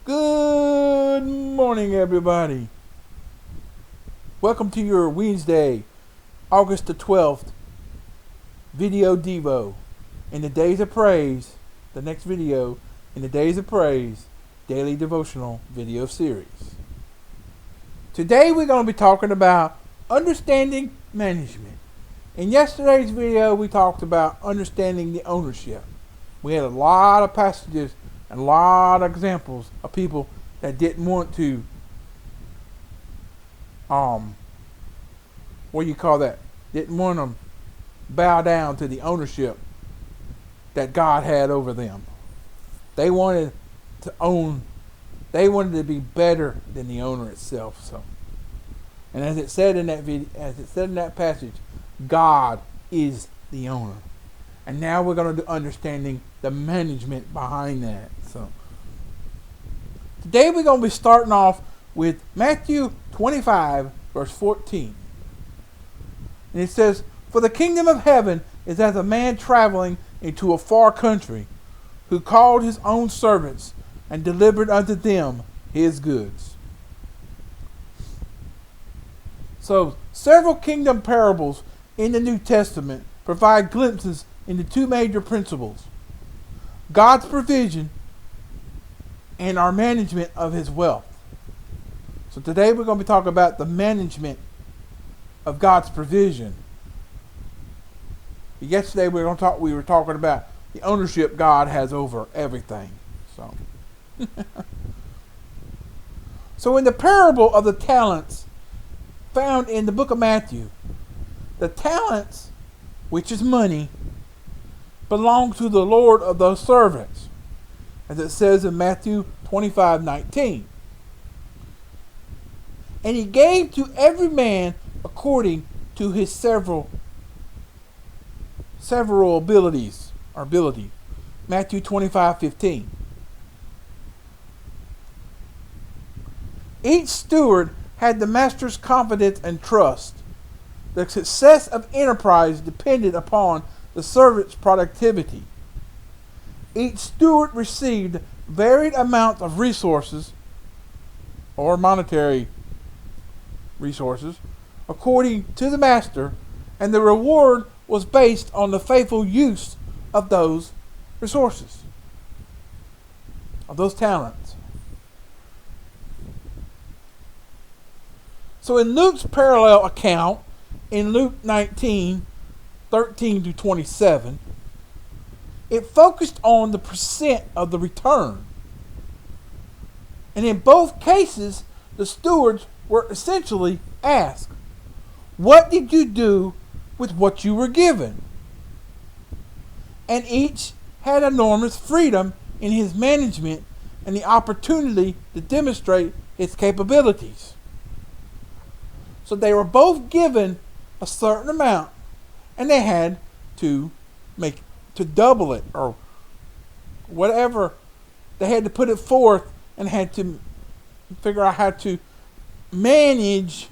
Good morning, everybody. Welcome to your Wednesday, August the 12th, video Devo. In the Days of Praise, the next video, in the Days of Praise, daily devotional video series. Today we're going to be talking about understanding management. In yesterday's video, we talked about understanding the ownership. We had a lot of passages and a lot of examples of people that didn't want to, didn't want to bow down to the ownership that God had over them. They wanted to own, they wanted to be better than the owner itself. So, and as it said in that passage, God is the owner. And now we're going to do understanding the management behind that. So today we're going to be starting off with Matthew 25, verse 14. And it says, "For the kingdom of heaven is as a man traveling into a far country, who called his own servants and delivered unto them his goods." So several kingdom parables in the New Testament provide glimpses into two major principles: God's provision and our management of his wealth. So today we're going to be talking about the management of God's provision. Yesterday we were talking about the ownership God has over everything. So in the parable of the talents found in the book of Matthew, the talents, which is money, belong to the Lord of those servants, as it says in Matthew 25:19. "And he gave to every man according to his several abilities or ability." Matthew 25:15. Each steward had the master's confidence and trust. The success of enterprise depended upon the servant's productivity. Each steward received varied amounts of resources, or monetary resources, according to the master, and the reward was based on the faithful use of those resources, of those talents. So in Luke's parallel account, in Luke 19:13 to 27, it focused on the percent of the return. And in both cases, the stewards were essentially asked, "What did you do with what you were given?" And each had enormous freedom in his management and the opportunity to demonstrate his capabilities. So they were both given a certain amount, and they had to double it or whatever. They had to put it forth and had to figure out how to manage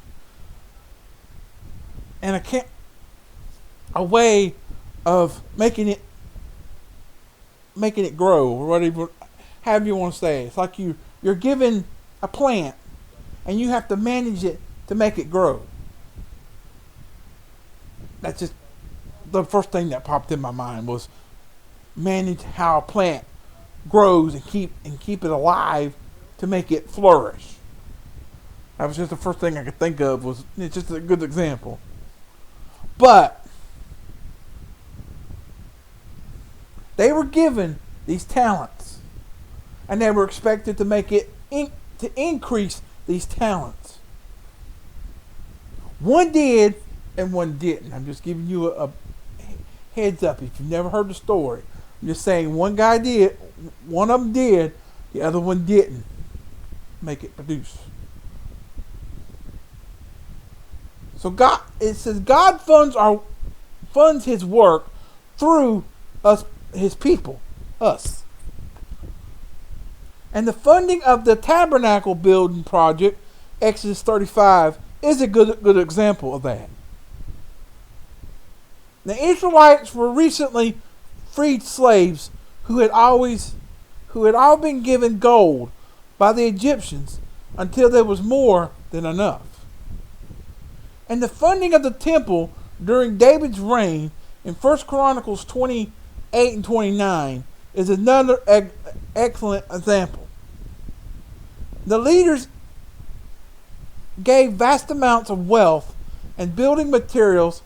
a way of making it grow, or whatever, however you want to say it. It's like you're given a plant and you have to manage it to make it grow. That's just the first thing that popped in my mind, was manage how a plant grows and keep it alive to make it flourish. That was just the first thing I could think of. It's just a good example. But they were given these talents, and they were expected to make it to increase these talents. One did and one didn't. I'm just giving you a heads up if you've never heard the story. I'm just saying one guy did, one of them did, the other one didn't make it produce. So it says God funds his work through us, his people, us. And the funding of the tabernacle building project, Exodus 35, is a good example of that. The Israelites were recently freed slaves who had all been given gold by the Egyptians until there was more than enough. And the funding of the temple during David's reign in 1 Chronicles 28 and 29 is another excellent example. The leaders gave vast amounts of wealth and building materials,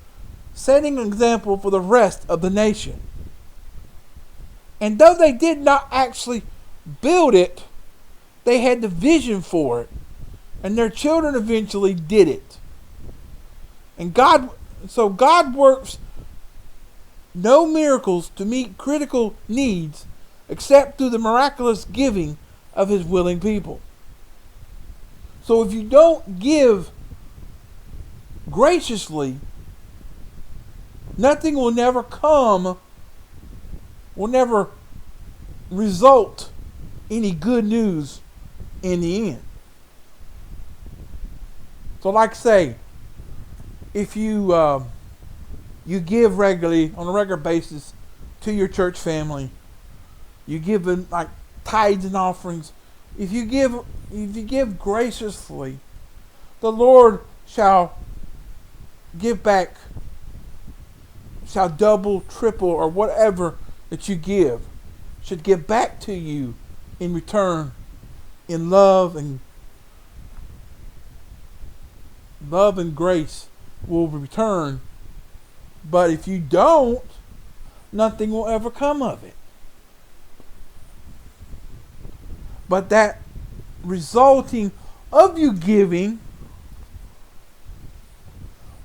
setting an example for the rest of the nation. And though they did not actually build it, they had the vision for it, and their children eventually did it. And God works no miracles to meet critical needs except through the miraculous giving of his willing people. So if you don't give graciously, nothing will never result any good news in the end. So like I say, if you give regularly, on a regular basis, to your church family, you give them like tithes and offerings. If you give graciously, the Lord shall give back, shall double, triple, or whatever that you give, should give back to you in return, in love and grace will return. But if you don't, nothing will ever come of it. But that resulting of you giving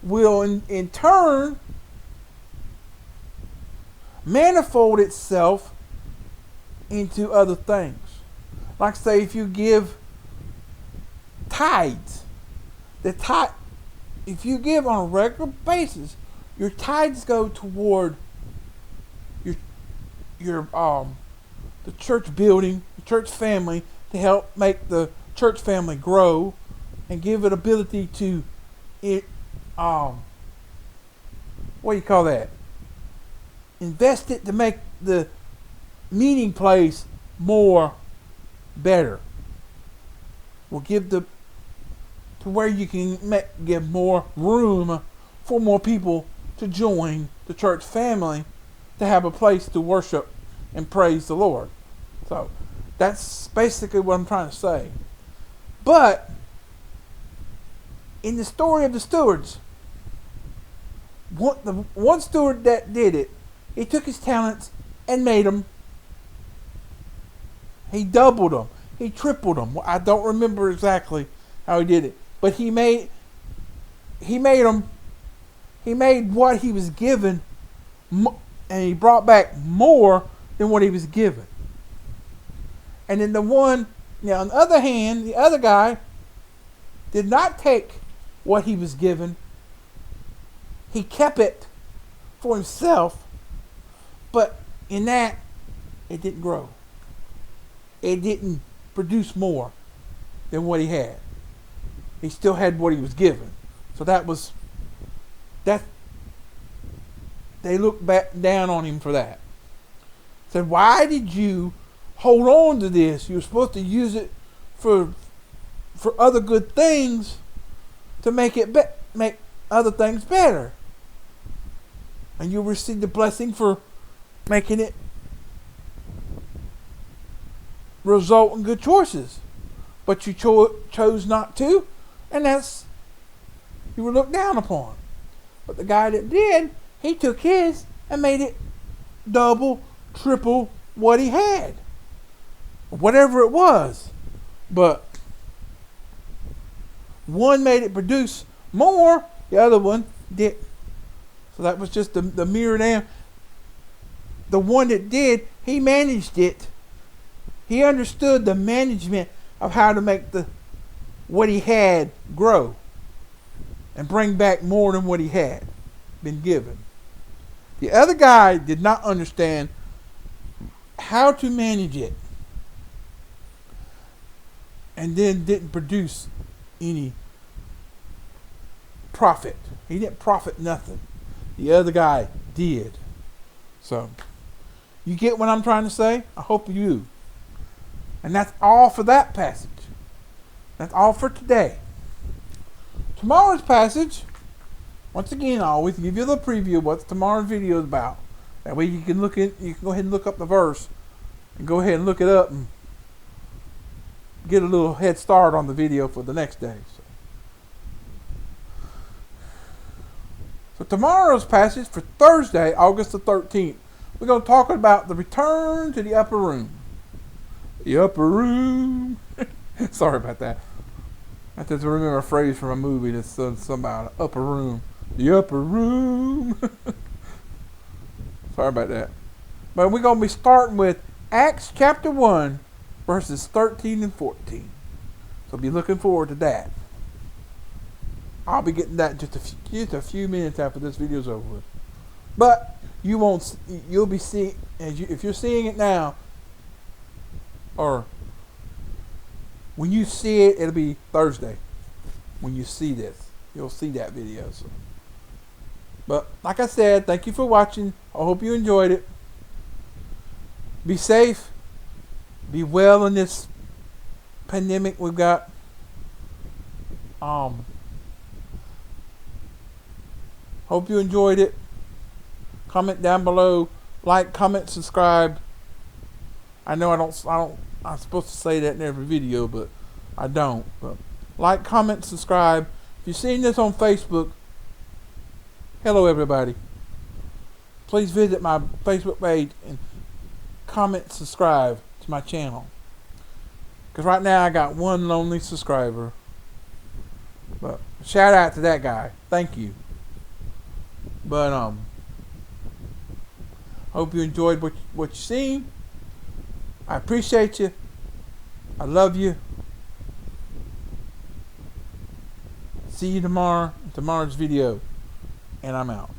will in turn manifold itself into other things. Like say if you give tithes, if you give on a regular basis, your tithes go toward your the church building, the church family, to help make the church family grow and give it ability to what do you call that? Invest it to make the meeting place better. Will give to where you can give more room for more people to join the church family, to have a place to worship and praise the Lord. So that's basically what I'm trying to say. But in the story of the stewards, the one steward that did it, he took his talents and made them. He doubled them. He tripled them. I don't remember exactly how he did it, but he made them. He made what he was given, and he brought back more than what he was given. And then on the other hand, the other guy did not take what he was given. He kept it for himself, but in that, it didn't grow. It didn't produce more than what he had. He still had what he was given. So that they looked back down on him for that. Said, why did you hold on to this? You were supposed to use it for other good things, to make other things better. And you'll receive the blessing for making it result in good choices. But you chose not to, and you were looked down upon. But the guy that did, he took his and made it double, triple what he had. Whatever it was. But one made it produce more, the other one didn't. So that was just the mirror there. The one that did, he managed it. He understood the management of how to make what he had grow and bring back more than what he had been given. The other guy did not understand how to manage it, and then didn't produce any profit. He didn't profit nothing. The other guy did. So, you get what I'm trying to say? I hope you do. And that's all for that passage. That's all for today. Tomorrow's passage, once again, I always give you the preview of what tomorrow's video is about. That way you can go ahead and look up the verse and go ahead and look it up and get a little head start on the video for the next day. So tomorrow's passage for Thursday, August the 13th, we're going to talk about the return to the upper room. The upper room. Sorry about that. I just remember a phrase from a movie that said something about an upper room. The upper room. Sorry about that. But we're going to be starting with Acts chapter 1, verses 13 and 14. So be looking forward to that. I'll be getting that just a few minutes after this video's over with. But you'll be seeing, if you're seeing it now, or when you see it, it'll be Thursday. When you see this, you'll see that video. So. But like I said, thank you for watching. I hope you enjoyed it. Be safe. Be well in this pandemic we've got. Hope you enjoyed it. Comment down below. Like, comment, subscribe. I know I'm supposed to say that in every video, but I don't. But like, comment, subscribe. If you're seeing this on Facebook, hello everybody. Please visit my Facebook page and comment, subscribe to my channel. Because right now I got one lonely subscriber. But shout out to that guy. Thank you. But hope you enjoyed what you seen. I appreciate you. I love you. See you tomorrow in tomorrow's video. And I'm out.